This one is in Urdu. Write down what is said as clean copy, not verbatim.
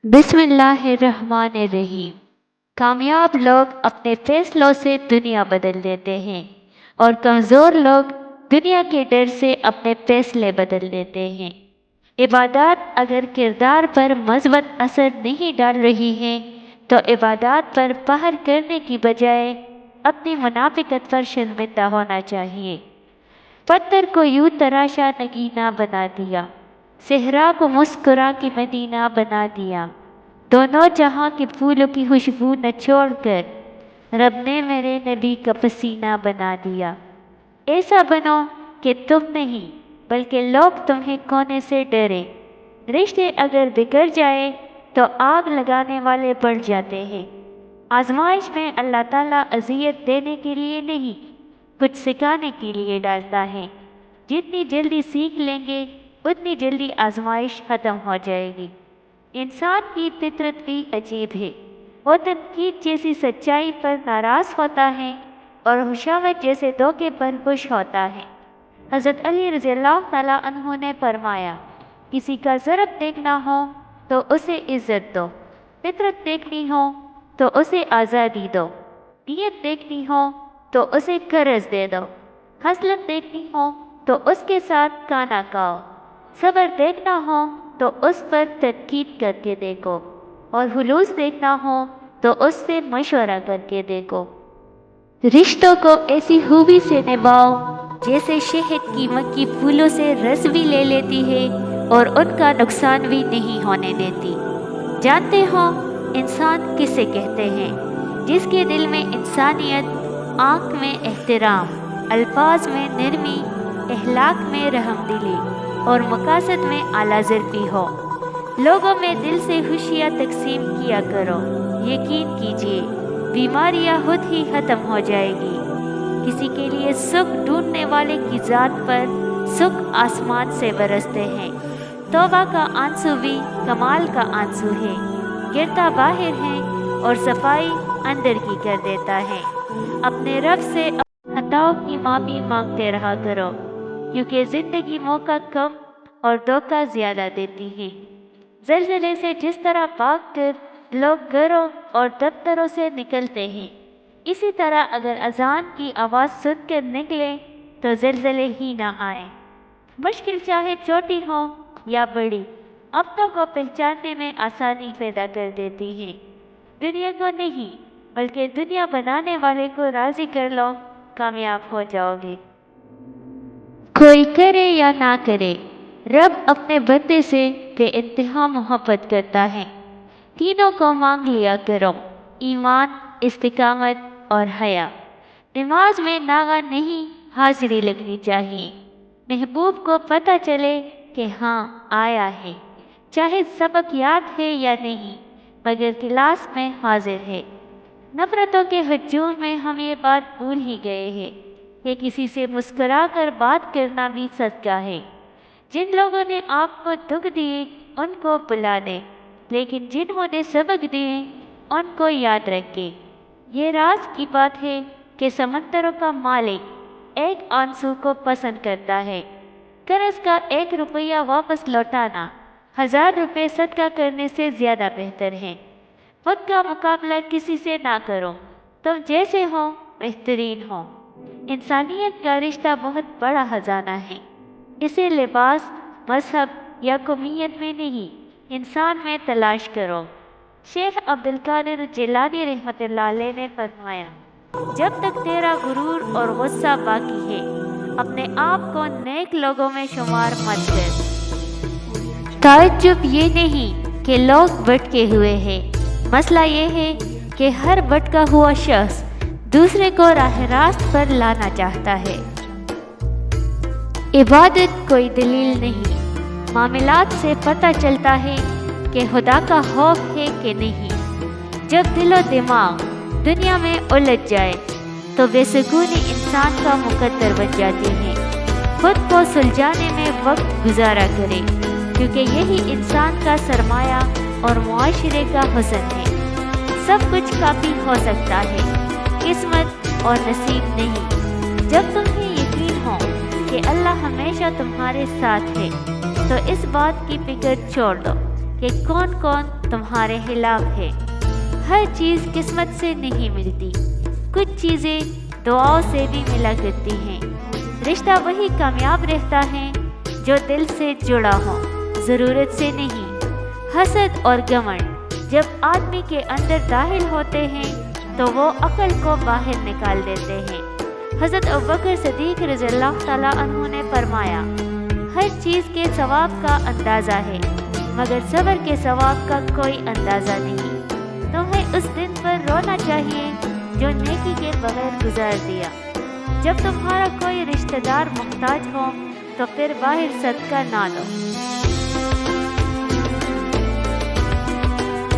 بسم اللہ الرحمن الرحیم۔ کامیاب لوگ اپنے فیصلوں سے دنیا بدل دیتے ہیں اور کمزور لوگ دنیا کے ڈر سے اپنے فیصلے بدل دیتے ہیں۔ عبادات اگر کردار پر مثبت اثر نہیں ڈال رہی ہیں تو عبادات پر پہر کرنے کی بجائے اپنی منافقت پر شرمندہ ہونا چاہیے۔ پتھر کو یوں تراشا نگینا بنا دیا، صحرا کو مسکرا کے مدینہ بنا دیا۔ دونوں جہاں کے پھولوں کی خوشبو نہ چھوڑ کر رب نے میرے نبی کا پسینہ بنا دیا۔ ایسا بنو کہ تم نہیں بلکہ لوگ تمہیں کونے سے ڈرے۔ رشتے اگر بگڑ جائے تو آگ لگانے والے بڑھ جاتے ہیں۔ آزمائش میں اللہ تعالیٰ اذیت دینے کے لیے نہیں، کچھ سکھانے کے لیے ڈالتا ہے۔ جتنی جلدی سیکھ لیں گے اتنی جلدی آزمائش ختم ہو جائے گی۔ انسان کی فطرت بھی عجیب ہے، وہ تنقید جیسی سچائی پر ناراض ہوتا ہے اور خوشامد جیسے دھوکے پر خوش ہوتا ہے۔ حضرت علی رضی اللہ تعالیٰ عنہ نے فرمایا، کسی کا ضرب دیکھنا ہو تو اسے عزت دو، فطرت دیکھنی ہو تو اسے آزادی دو، نیت دیکھنی ہو تو اسے قرض دے دو، خصلت دیکھنی ہو تو اس کے ساتھ کھانا کھاؤ، صبر دیکھنا ہو تو اس پر تنقید کر کے دیکھو، اور خلوص دیکھنا ہو تو اس سے مشورہ کر کے دیکھو۔ رشتوں کو ایسی خوبی سے نبھاؤ جیسے شہد کی مکھی پھولوں سے رس بھی لے لیتی ہے اور ان کا نقصان بھی نہیں ہونے دیتی۔ جانتے ہو انسان کسے کہتے ہیں؟ جس کے دل میں انسانیت، آنکھ میں احترام، الفاظ میں نرمی، اخلاق میں رحم دلی اور مقاصد میں اعلیٰ ضربی ہو۔ لوگوں میں دل سے خوشیاں تقسیم کیا کرو، یقین کیجیے بیماریاں خود ہی ختم ہو جائے گی۔ کسی کے لیے سکھ ڈھونڈنے والے کی ذات پر سکھ آسمان سے برستے ہیں۔ توبہ کا آنسو بھی کمال کا آنسو ہے، گرتا باہر ہے اور صفائی اندر کی کر دیتا ہے۔ اپنے رب سے خطاؤں کی معافی مانگتے رہا کرو، کیونکہ زندگی موقع کم اور دھوکہ زیادہ دیتی ہے۔ زلزلے سے جس طرح بھاگ کر لوگ گھروں اور دفتروں سے نکلتے ہیں، اسی طرح اگر اذان کی آواز سن کر نکلے تو زلزلے ہی نہ آئیں۔ مشکل چاہے چھوٹی ہو یا بڑی، اپنوں کو پہچاننے میں آسانی پیدا کر دیتی ہے۔ دنیا کو نہیں بلکہ دنیا بنانے والے کو راضی کر لو، کامیاب ہو جاؤ گے۔ کوئی کرے یا نہ کرے، رب اپنے بندے سے بے انتہا محبت کرتا ہے۔ تینوں کو مانگ لیا کرو، ایمان، استقامت اور حیا۔ نماز میں ناغہ نہیں حاضری لگنی چاہیے۔ محبوب کو پتہ چلے کہ ہاں آیا ہے، چاہے سبق یاد ہے یا نہیں، مگر کلاس میں حاضر ہے۔ نفرتوں کے ہجوم میں ہم یہ بات بھول ہی گئے ہیں کہ کسی سے مسکرا کر بات کرنا بھی صدقہ ہے۔ جن لوگوں نے آپ کو دکھ دیے ان کو بھلا دیں، لیکن جنہوں نے سبق دیے ان کو یاد رکھیں۔ یہ راز کی بات ہے کہ سمندروں کا مالک ایک آنسو کو پسند کرتا ہے۔ قرض کا 1 روپیہ واپس لوٹانا 1000 روپے صدقہ کرنے سے زیادہ بہتر ہے۔ خود کا مقابلہ کسی سے نہ کرو، تم جیسے ہو بہترین ہو۔ انسانیت کا رشتہ بہت بڑا خزانہ ہے، اسے لباس، مذہب یا قومیت میں نہیں، انسان میں تلاش کرو۔ شیخ عبدالقادر جیلانی رحمۃ اللہ علیہ نے فرمایا، جب تک تیرا غرور اور غصہ باقی ہے اپنے آپ کو نیک لوگوں میں شمار مت کر۔ تعجب یہ نہیں کہ لوگ بھٹکے ہوئے ہیں، مسئلہ یہ ہے کہ ہر بھٹکا ہوا شخص دوسرے کو راہ راست پر لانا چاہتا ہے۔ عبادت کوئی دلیل نہیں، معاملات سے پتہ چلتا ہے کہ خدا کا خوف ہے کہ نہیں۔ جب دل و دماغ دنیا میں الجھ جائے تو بے سکونی انسان کا مقدر بن جاتی ہے۔ خود کو سلجھانے میں وقت گزارا کرے، کیونکہ یہی انسان کا سرمایہ اور معاشرے کا حسن ہے۔ سب کچھ کافی ہو سکتا ہے، قسمت اور نصیب نہیں۔ جب تمہیں یقین ہو کہ اللہ ہمیشہ تمہارے ساتھ ہے تو اس بات کی فکر چھوڑ دو کہ کون کون تمہارے خلاف ہے۔ ہر چیز قسمت سے نہیں ملتی، کچھ چیزیں دعاؤں سے بھی ملا کرتی ہیں۔ رشتہ وہی کامیاب رہتا ہے جو دل سے جڑا ہو، ضرورت سے نہیں۔ حسد اور گھمنڈ جب آدمی کے اندر داخل ہوتے ہیں تو وہ عقل کو باہر نکال دیتے ہیں۔ حضرت ابوبکر صدیق رضی اللہ تعالیٰ عنہ نے فرمایا، ہر چیز کے ثواب کا اندازہ ہے مگر صبر کے ثواب کا کوئی اندازہ نہیں۔ تمہیں اس دن پر رونا چاہیے جو نیکی کے بغیر گزار دیا۔ جب تمہارا کوئی رشتہ دار محتاج ہو تو پھر باہر صدقہ نہ دو۔